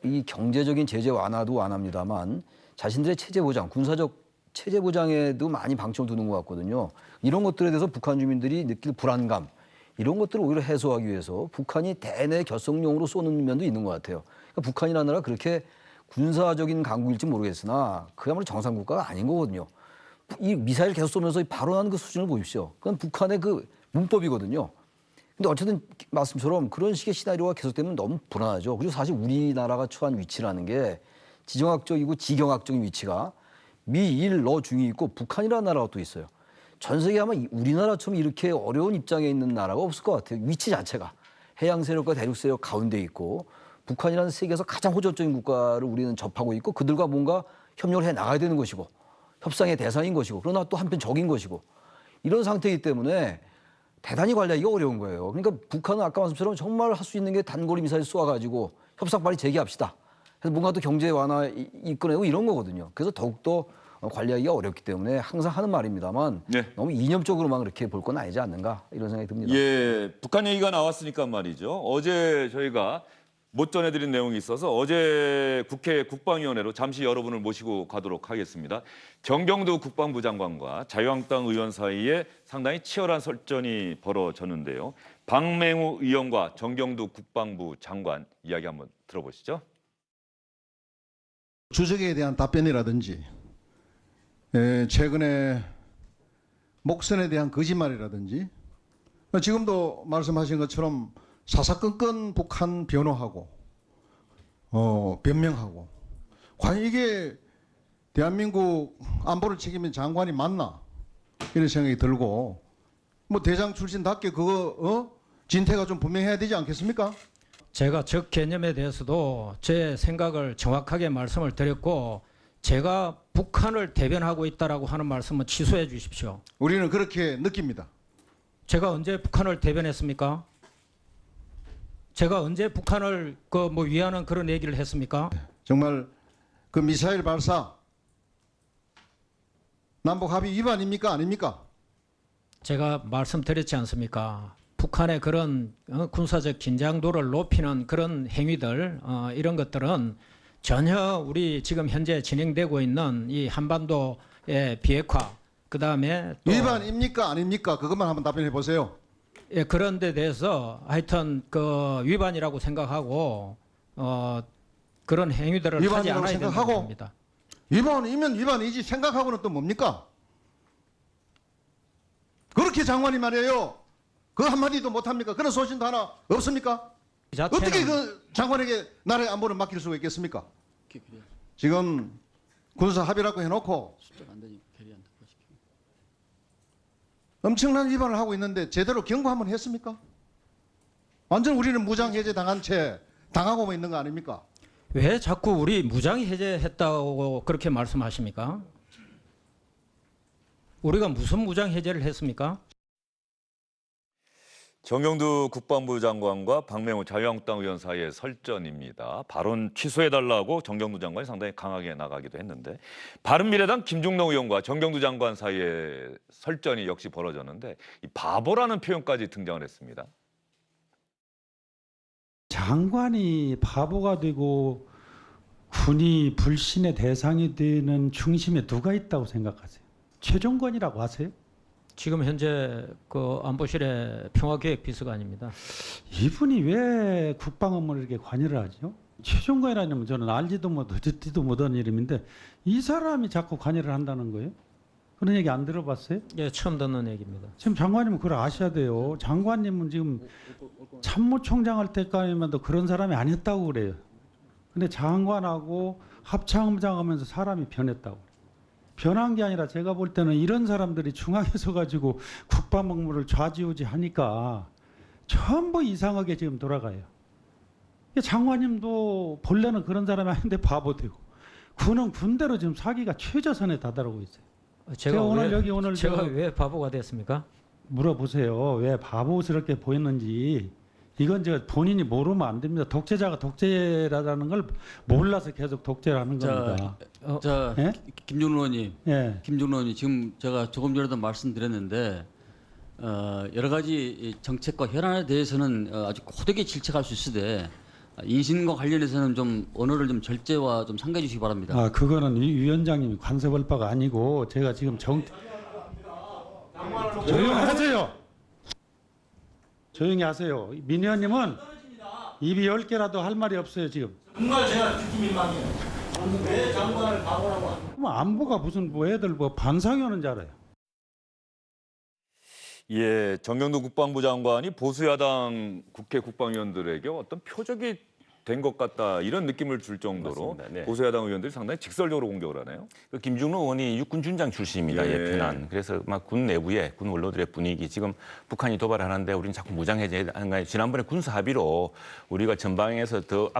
이 경제적인 제재 완화도 완화입니다만 자신들의 체제 보장, 군사적 체제 보장에도 많이 방점을 두는 것 같거든요. 이런 것들에 대해서 북한 주민들이 느낄 불안감 이런 것들을 오히려 해소하기 위해서 북한이 대내 결속용으로 쏘는 면도 있는 것 같아요. 그러니까 북한이라는 나라가 그렇게 군사적인 강국일지 모르겠으나 그야말로 정상 국가가 아닌 거거든요. 이 미사일 계속 쏘면서 발언하는 그 수준을 보십시오. 그건 북한의 그 문법이거든요. 근데 어쨌든 말씀처럼 그런 식의 시나리오가 계속되면 너무 불안하죠. 그리고 사실 우리나라가 처한 위치라는 게 지정학적이고 지경학적인 위치가 미일 러 중이 있고 북한이라는 나라가 또 있어요. 전 세계 아마 우리나라처럼 이렇게 어려운 입장에 있는 나라가 없을 것 같아요. 위치 자체가 해양 세력과 대륙 세력 가운데 있고 북한이라는 세계에서 가장 호전적인 국가를 우리는 접하고 있고 그들과 뭔가 협력을 해 나가야 되는 것이고 협상의 대상인 것이고 그러나 또 한편 적인 것이고 이런 상태이기 때문에 대단히 관리하기가 어려운 거예요. 그러니까 북한은 아까 말씀처럼 정말 할 수 있는 게 단거리 미사일 쏘아가지고 협상 빨리 재개합시다. 그래서 뭔가 또 경제 완화 이끌어내고 이런 거거든요. 그래서 더욱더 관리하기가 어렵기 때문에 항상 하는 말입니다만 네. 너무 이념적으로만 그렇게 볼 건 아니지 않는가 이런 생각이 듭니다. 예, 북한 얘기가 나왔으니까 말이죠. 어제 저희가 못 전해드린 내용이 있어서 어제 국회 국방위원회로 잠시 여러분을 모시고 가도록 하겠습니다. 정경두 국방부 장관과 자유한국당 의원 사이에 상당히 치열한 설전이 벌어졌는데요. 박맹우 의원과 정경두 국방부 장관 이야기 한번 들어보시죠. 주석에 대한 답변이라든지 최근에 목선에 대한 거짓말이라든지 지금도 말씀하신 것처럼 사사건건 북한 변호하고 변명하고 과연 이게 대한민국 안보를 책임진 장관이 맞나 이런 생각이 들고 뭐 대장 출신답게 그거 진퇴가 좀 분명해야 되지 않겠습니까? 제가 적 개념에 대해서도 제 생각을 정확하게 말씀을 드렸고 제가 북한을 대변하고 있다라고 하는 말씀은 취소해 주십시오. 우리는 그렇게 느낍니다. 제가 언제 북한을 대변했습니까? 제가 언제 북한을 위하는 그런 얘기를 했습니까? 정말 그 미사일 발사 남북 합의 위반입니까 아닙니까? 제가 말씀드렸지 않습니까? 북한의 그런 군사적 긴장도를 높이는 그런 행위들 이런 것들은 전혀 우리 지금 현재 진행되고 있는 이 한반도의 비핵화 그다음에 또 위반입니까 아닙니까? 그것만 한번 답변해 보세요. 예, 그런 데 대해서 하여튼 그 위반이라고 생각하고 그런 행위들을 하지 위반이라고 않아야 된다고 생각하고? 봅니다. 위반이면 위반이지 생각하고는 또 뭡니까? 그렇게 장관이 말이에요. 그 한마디도 못합니까? 그런 소신도 하나 없습니까? 이 자체는 어떻게 그 장관에게 나라의 안보를 맡길 수가 있겠습니까? 지금 군사 합의라고 해놓고 엄청난 위반을 하고 있는데 제대로 경고 한번 했습니까? 완전 우리는 무장 해제 당한 채 당하고만 있는 거 아닙니까? 왜 자꾸 우리 무장 해제했다고 그렇게 말씀하십니까? 우리가 무슨 무장 해제를 했습니까? 정경두 국방부 장관과 박맹호 자유한국당 의원 사이의 설전입니다. 발언 취소해달라고 정경두 장관이 상당히 강하게 나가기도 했는데 바른미래당 김중노 의원과 정경두 장관 사이의 설전이 역시 벌어졌는데 이 바보라는 표현까지 등장을 했습니다. 장관이 바보가 되고 군이 불신의 대상이 되는 중심에 누가 있다고 생각하세요? 최종건이라고 하세요? 지금 현재 그 안보실의 평화계획비서관입니다. 이분이 왜 국방 업무를 이렇게 관여를 하죠? 최종관이라는 건 저는 알지도 못하고 듣지도 못한 이름인데 이 사람이 자꾸 관여를 한다는 거예요? 그런 얘기 안 들어봤어요? 예, 처음 듣는 얘기입니다. 지금 장관님은 그걸 아셔야 돼요. 장관님은 지금 참모총장 할 때까지만도 그런 사람이 아니었다고 그래요. 근데 장관하고 합참장 하면서 사람이 변했다고. 변한 게 아니라 제가 볼 때는 이런 사람들이 중앙에 서가지고 국방 업무를 좌지우지 하니까 전부 이상하게 지금 돌아가요. 장관님도 본래는 그런 사람이 아닌데 바보 되고 군은 군대로 지금 사기가 최저선에 다다르고 있어요. 제가 오늘 여기 오늘 제가 왜 바보가 됐습니까? 물어보세요. 왜 바보스럽게 보였는지. 이건 제가 본인이 모르면 안 됩니다. 독재자가 독재라는 걸 몰라서 계속 독재라는 겁니다. 예? 김중노 의원님, 예. 김중노 의원님 지금 제가 조금 전에도 말씀드렸는데 여러 가지 정책과 현안에 대해서는 아주 고되게 질책할 수 있으되 인신과 관련해서는 좀 언어를 좀 절제와 좀 상가해 주시기 바랍니다. 아 그거는 위원장님이 관섭할 바가 아니고 제가 지금 조용하세요. 조용히 하세요. 민 의원님은 입이 10개라도 할 말이 없어요 지금. 정말 제가 듣기 민망해요. 왜 장관을 바보라고 합니까? 그럼 안보가 무슨 뭐 애들 뭐 반상회하는 줄 알아요. 예, 정경두 국방부 장관이 보수야당 국회 국방위원들에게 어떤 표적이 된 것 같다 이런 느낌을 줄 정도로 네. 보수야당 의원들이 상당히 직설적으로 공격을 하네요. 그 김중노 의원이 육군 준장 출신입니다. 예. 예편한. 그래서 막 군 내부에 군 원로들의 분위기 지금 북한이 도발하는데 우리는 자꾸 무장해제하는 거예요. 지난번에 군사 합의로 우리가 전방에서 더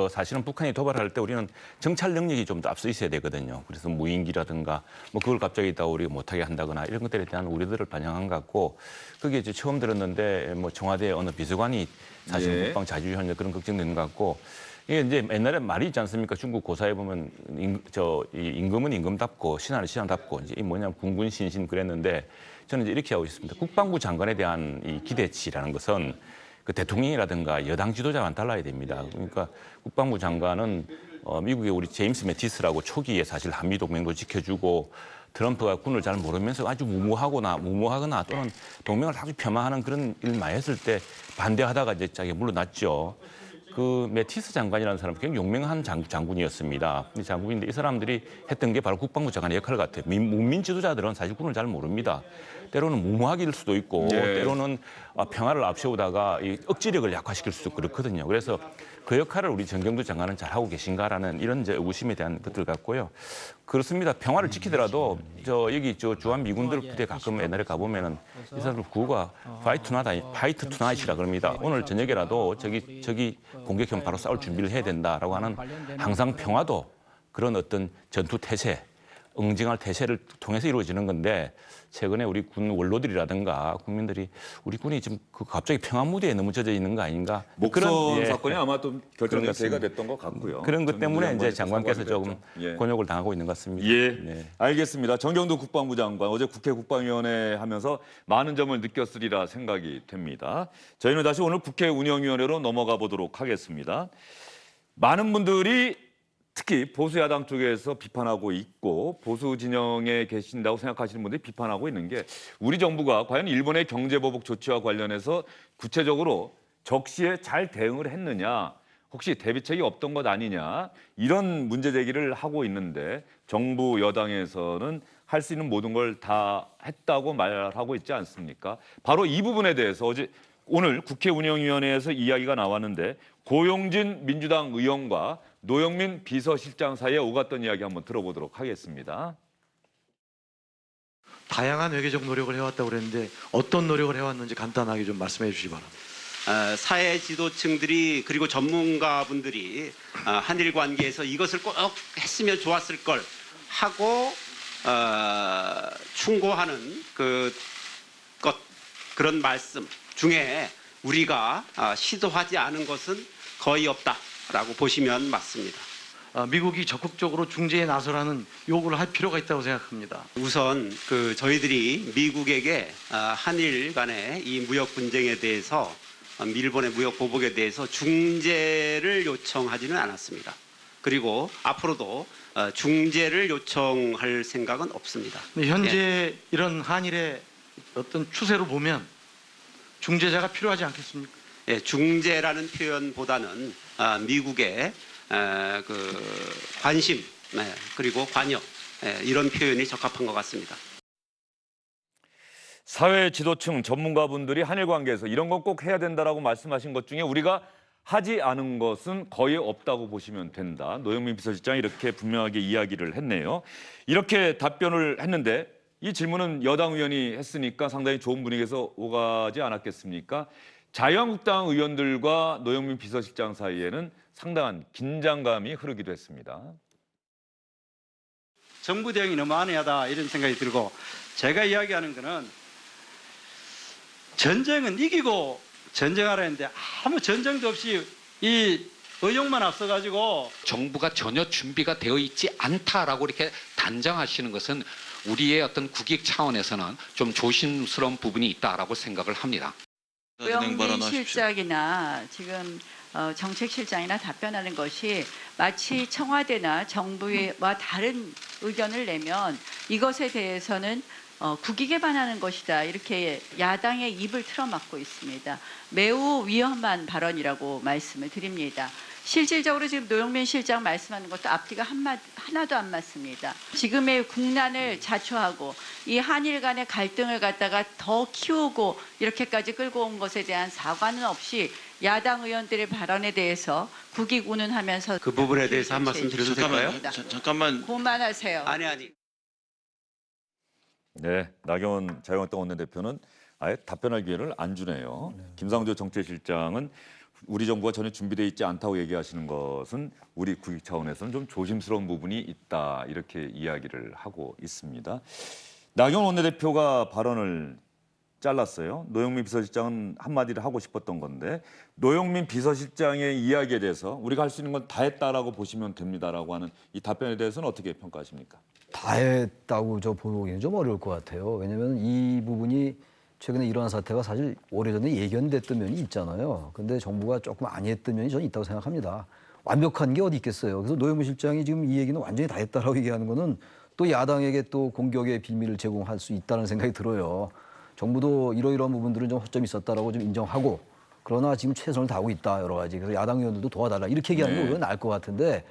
사실은 북한이 도발할 때 우리는 정찰 능력이 좀 더 앞서 있어야 되거든요. 그래서 무인기라든가 뭐 그걸 갑자기 있다가 우리가 못하게 한다거나 이런 것들에 대한 우려들을 반영한 것 같고 그게 이제 처음 들었는데 뭐 청와대 어느 비서관이 사실 국방 자주주의하는 그런 걱정되는 것 같고 이게 이제 옛날에 말이 있지 않습니까? 중국 고사에 보면 임금은 임금답고 신하는 신하답고 이제 이 뭐냐면 군군 신신 그랬는데 저는 이제 이렇게 하고 있습니다. 국방부 장관에 대한 이 기대치라는 것은 그 대통령이라든가 여당 지도자와는 달라야 됩니다. 그러니까 국방부 장관은 미국의 우리 제임스 매티스라고 초기에 사실 한미 동맹도 지켜주고 트럼프가 군을 잘 모르면서 아주 무모하거나 또는 동맹을 아주 폄하하는 그런 일 많이 했을 때 반대하다가 이제 자기가 물러났죠. 그 매티스 장관이라는 사람은 굉장히 용맹한 장군이었습니다. 이 장군인데 이 사람들이 했던 게 바로 국방부 장관의 역할 같아요. 문민 지도자들은 사실 군을 잘 모릅니다. 때로는 무모하기일 수도 있고 때로는 평화를 앞세우다가 이 억지력을 약화시킬 수도 그렇거든요. 그래서 그 역할을 우리 정경두 장관은 잘하고 계신가라는 이런 이제 의구심에 대한 것들 같고요. 그렇습니다. 평화를 지키더라도 여기 주한 미군들 부대 가끔 옛날에 가보면은 이 사람들 구호가 파이트 투나잇이라 그럽니다. 오늘 저녁에라도 저기 공격하면 바로 싸울 준비를 해야 된다라고 하는 항상 평화도 그런 어떤 전투 태세 응징할 태세를 통해서 이루어지는 건데 최근에 우리 군 원로들이라든가 국민들이 우리 군이 지금 그 갑자기 평화 무대에 너무 젖어 있는 거 아닌가 목선 예, 사건이 아마 또 결정적 그런 계기가 됐던 것 같고요. 그런 것 때문에 이제 장관께서 조금 예. 곤욕을 당하고 있는 것 같습니다. 예, 네. 알겠습니다. 정경도 국방부 장관 어제 국회 국방위원회 하면서 많은 점을 느꼈으리라 생각이 됩니다. 저희는 다시 오늘 국회 운영위원회로 넘어가 보도록 하겠습니다. 많은 분들이 특히 보수 야당 쪽에서 비판하고 있고 보수 진영에 계신다고 생각하시는 분들이 비판하고 있는 게 우리 정부가 과연 일본의 경제보복 조치와 관련해서 구체적으로 적시에 잘 대응을 했느냐, 혹시 대비책이 없던 것 아니냐, 이런 문제 제기를 하고 있는데 정부 여당에서는 할 수 있는 모든 걸 다 했다고 말하고 있지 않습니까? 바로 이 부분에 대해서 오늘 국회 운영위원회에서 이야기가 나왔는데 고용진 민주당 의원과 노영민 비서실장 사이에 오갔던 이야기 한번 들어보도록 하겠습니다. 다양한 외교적 노력을 해왔다고 그랬는데 어떤 노력을 해왔는지 간단하게 좀 말씀해 주시기 바랍니다. 사회 지도층들이 그리고 전문가분들이 한일 관계에서 이것을 꼭 했으면 좋았을 걸 하고 충고하는 그런 말씀 중에 우리가 시도하지 않은 것은 거의 없다라고 보시면 맞습니다. 미국이 적극적으로 중재에 나서라는 요구를 할 필요가 있다고 생각합니다. 우선 저희들이 미국에게 한일 간의 이 무역 분쟁에 대해서 일본의 무역 보복에 대해서 중재를 요청하지는 않았습니다. 그리고 앞으로도 중재를 요청할 생각은 없습니다. 현재 이런 한일의 어떤 추세로 보면 중재자가 필요하지 않겠습니까? 예, 중재라는 표현보다는 미국의 관심 그리고 관여 이런 표현이 적합한 것 같습니다. 사회 지도층 전문가분들이 한일 관계에서 이런 건 꼭 해야 된다라고 말씀하신 것 중에 우리가 하지 않은 것은 거의 없다고 보시면 된다. 노영민 비서실장이 이렇게 분명하게 이야기를 했네요. 이렇게 답변을 했는데 이 질문은 여당 의원이 했으니까 상당히 좋은 분위기에서 오가지 않았겠습니까? 자유한국당 의원들과 노영민 비서실장 사이에는 상당한 긴장감이 흐르기도 했습니다. 정부 대응이 너무 안해하다 이런 생각이 들고 제가 이야기하는 거는 전쟁은 이기고 전쟁하라 했는데 아무 전쟁도 없이 이 의욕만 앞서가지고 정부가 전혀 준비가 되어 있지 않다라고 이렇게 단정하시는 것은 우리의 어떤 국익 차원에서는 좀 조심스러운 부분이 있다라고 생각을 합니다. 노영민 실장이나 지금 정책실장이나 답변하는 것이 마치 청와대나 정부와 다른 의견을 내면 이것에 대해서는 국익에 반하는 것이다. 이렇게 야당의 입을 틀어막고 있습니다. 매우 위험한 발언이라고 말씀을 드립니다. 실질적으로 지금 노영민 실장 말씀하는 것도 앞뒤가 하나도 안 맞습니다. 지금의 국난을 자초하고 이 한일 간의 갈등을 갖다가 더 키우고 이렇게까지 끌고 온 것에 대한 사과는 없이 야당 의원들의 발언에 대해서 국익 운운하면서 그 부분에 대해서 한 말씀 드려도 될까요? 잠깐만. 그만하세요. 아니. 네, 나경원 자유한국당 원내대표는 아예 답변할 기회를 안 주네요. 김상조 정책실장은 우리 정부가 전혀 준비되어 있지 않다고 얘기하시는 것은 우리 국익 차원에서는 좀 조심스러운 부분이 있다 이렇게 이야기를 하고 있습니다. 나경원 원내대표가 발언을 잘랐어요. 노영민 비서실장은 한마디를 하고 싶었던 건데 노영민 비서실장의 이야기에 대해서 우리가 할 수 있는 건 다 했다라고 보시면 됩니다라고 하는 이 답변에 대해서는 어떻게 평가하십니까? 다 했다고 저 보기는 좀 어려울 것 같아요. 왜냐하면 이 부분이 최근에 일어난 사태가 사실 오래전에 예견됐던 면이 있잖아요. 근데 정부가 조금 아니했던 면이 저는 있다고 생각합니다. 완벽한 게 어디 있겠어요. 그래서 노영민 실장이 지금 이 얘기는 완전히 다 했다라고 얘기하는 거는 또 야당에게 또 공격의 빌미를 제공할 수 있다는 생각이 들어요. 정부도 이러이러한 부분들은 좀 허점이 있었다라고 좀 인정하고 그러나 지금 최선을 다하고 있다 여러 가지. 그래서 야당 의원들도 도와달라 이렇게 얘기하는 거 나을 것 같은데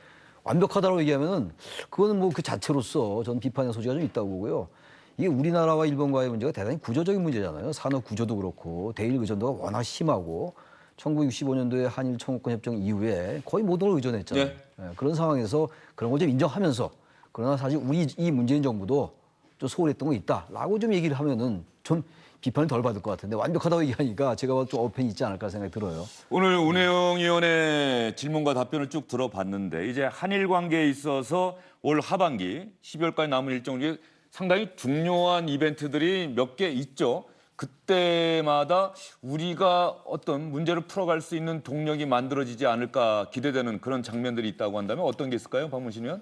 완벽하다고 얘기하면은 그거는 뭐 그 자체로서 저는 비판의 소지가 좀 있다고 보고요. 이게 우리나라와 일본과의 문제가 대단히 구조적인 문제잖아요. 산업 구조도 그렇고 대일 의존도가 워낙 심하고 1965년도에 한일 청구권 협정 이후에 거의 모든 걸 의존했잖아요. 네. 그런 상황에서 그런 걸 좀 인정하면서 그러나 사실 우리 이 문재인 정부도 좀 소홀했던 거 있다라고 좀 얘기를 하면은 좀 비판을 덜 받을 것 같은데 완벽하다고 얘기하니까 제가 좀 어폐이 있지 않을까 생각이 들어요. 오늘 운영위원회 질문과 답변을 쭉 들어봤는데 이제 한일 관계에 있어서 올 하반기 12월까지 남은 일정 중에 상당히 중요한 이벤트들이 몇 개 있죠. 그때마다 우리가 어떤 문제를 풀어갈 수 있는 동력이 만들어지지 않을까 기대되는 그런 장면들이 있다고 한다면 어떤 게 있을까요, 박문신 의원?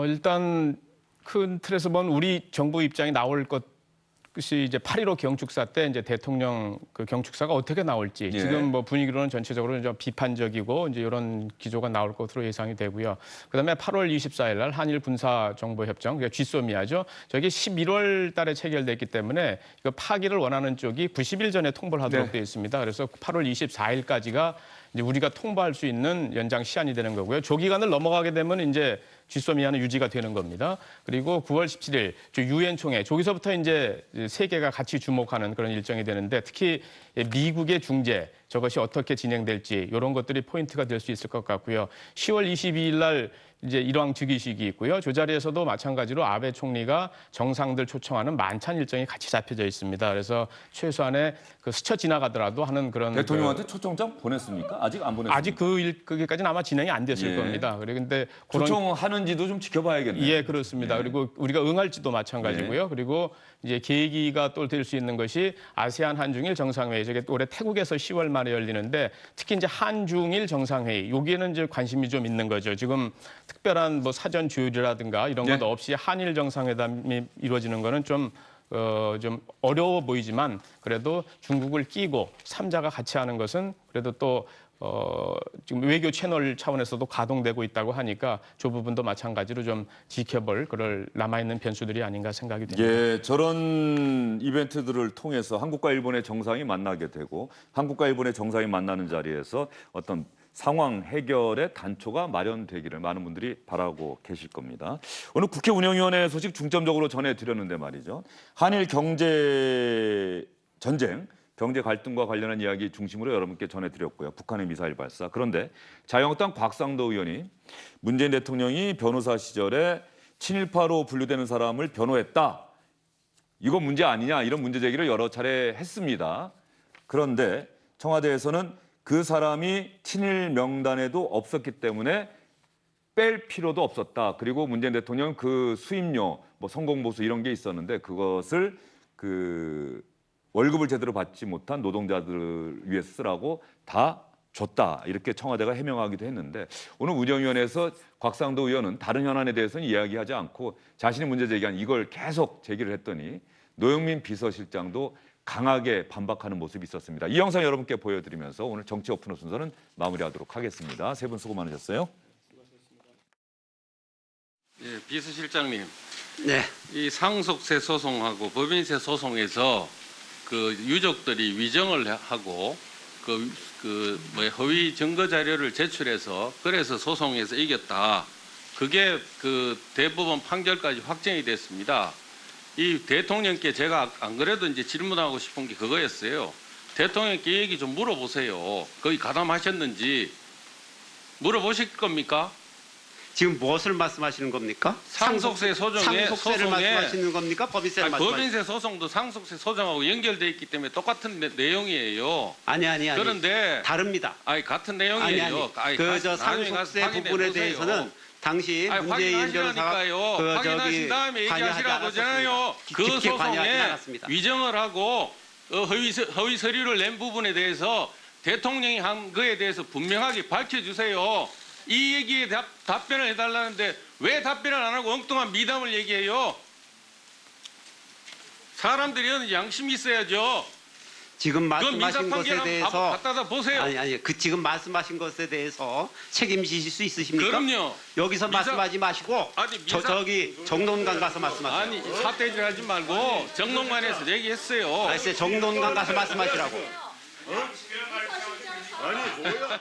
일단 큰 틀에서 보면 우리 정부 입장이 나올 것이 이제 8.15 경축사 때 이제 대통령 그 경축사가 어떻게 나올지 예. 지금 뭐 분위기로는 전체적으로 좀 비판적이고 이제 이런 기조가 나올 것으로 예상이 되고요. 그다음에 8월 24일 날 한일 군사 정보 협정, 그러니까 GSOMIA죠. 저게 11월 달에 체결됐기 때문에 이거 파기를 원하는 쪽이 90일 전에 통보를 하도록 네. 되어 있습니다. 그래서 8월 24일까지가 이제 우리가 통보할 수 있는 연장 시한이 되는 거고요. 조 기간을 넘어가게 되면 이제 GSOMIA는 유지가 되는 겁니다. 그리고 9월 17일 유엔 총회 저기서부터 이제 세계가 같이 주목하는 그런 일정이 되는데 특히 미국의 중재 저것이 어떻게 진행될지 이런 것들이 포인트가 될 수 있을 것 같고요. 10월 22일 날 이제 일왕 즉위식이 있고요. 저 자리에서도 마찬가지로 아베 총리가 정상들 초청하는 만찬 일정이 같이 잡혀져 있습니다. 그래서 최소한의 그 스쳐 지나가더라도 하는 그런 대통령한테 초청장 보냈습니까? 아직 안 보냈습니까? 아직 그게까지는 아마 진행이 안 됐을 예. 겁니다. 근데 그런 초청하는지도 좀 지켜봐야겠네요. 예, 그렇습니다. 예. 그리고 우리가 응할지도 마찬가지고요. 그리고 이제 계기가 또 될 수 있는 것이 아세안 한중일 정상회의. 저게 올해 태국에서 10월 말에 열리는데 특히 이제 한중일 정상회의. 여기에는 이제 관심이 좀 있는 거죠. 지금 특별한 뭐 사전 조율이라든가 이런 것 없이 한일 정상회담이 이루어지는 거는 좀 어려워 보이지만 그래도 중국을 끼고 3자가 같이 하는 것은 그래도 또 지금 외교 채널 차원에서도 가동되고 있다고 하니까 저 부분도 마찬가지로 좀 지켜볼 그럴 남아있는 변수들이 아닌가 생각이 됩니다. 예, 저런 이벤트들을 통해서 한국과 일본의 정상이 만나게 되고 한국과 일본의 정상이 만나는 자리에서 어떤 상황 해결의 단초가 마련되기를 많은 분들이 바라고 계실 겁니다. 오늘 국회 운영위원회 소식 중점적으로 전해드렸는데 말이죠. 한일 경제 전쟁, 경제 갈등과 관련한 이야기 중심으로 여러분께 전해드렸고요. 북한의 미사일 발사. 그런데 자유한국당 곽상도 의원이 문재인 대통령이 변호사 시절에 친일파로 분류되는 사람을 변호했다. 이거 문제 아니냐 이런 문제 제기를 여러 차례 했습니다. 그런데 청와대에서는 그 사람이 친일 명단에도 없었기 때문에 뺄 필요도 없었다. 그리고 문재인 대통령 그 수임료, 뭐 성공보수 이런 게 있었는데 그것을 그 월급을 제대로 받지 못한 노동자들을 위해서 쓰라고 다 줬다. 이렇게 청와대가 해명하기도 했는데 오늘 운영위원회에서 곽상도 의원은 다른 현안에 대해서는 이야기하지 않고 자신이 문제 제기한 이걸 계속 제기를 했더니 노영민 비서실장도 강하게 반박하는 모습이 있었습니다. 이 영상 여러분께 보여드리면서 오늘 정치 오픈호 순서는 마무리하도록 하겠습니다. 세 분 수고 많으셨어요. 예, 비서실장님. 네. 이 상속세 소송하고 법인세 소송에서 그 유족들이 위정을 하고 허위 증거 자료를 제출해서 그래서 소송에서 이겼다. 그게 그 대법원 판결까지 확정이 됐습니다. 이 대통령께 제가 안 그래도 이제 질문하고 싶은 게 그거였어요. 대통령께 얘기 좀 물어보세요. 거기 가담하셨는지 물어보실 겁니까? 지금 무엇을 말씀하시는 겁니까? 상속세 소송에 상속세를 말씀하시는 겁니까? 법인세를 말씀하시는 법인세 소송도 상속세 소송하고 연결돼 있기 때문에 똑같은 내용이에요. 아니. 그런데 다릅니다. 아니 같은 내용이에요. 그저 상속세 부분에 대해서는 당시 문재인 변호사가 확인하신 다음에 얘기하시라고 하잖아요. 그 소송에 위정을 하고 허위 서류를 낸 부분에 대해서 대통령이 한 거에 대해서 분명하게 밝혀주세요. 이 얘기에 답변을 해달라는데 왜 답변을 안 하고 엉뚱한 미담을 얘기해요? 사람들이 양심이 있어야죠. 지금 말씀하신 것에 대해서 갖다다 보세요. 아니 그 지금 말씀하신 것에 대해서 책임지실 수 있으십니까? 그럼요. 여기서 말씀하지 마시고 저기 정론관 가서 말씀하세요. 아니 사태질 하지 말고 정론관에서 얘기했어요. 정론관 가서 말씀하시라고. 아니 뭐야?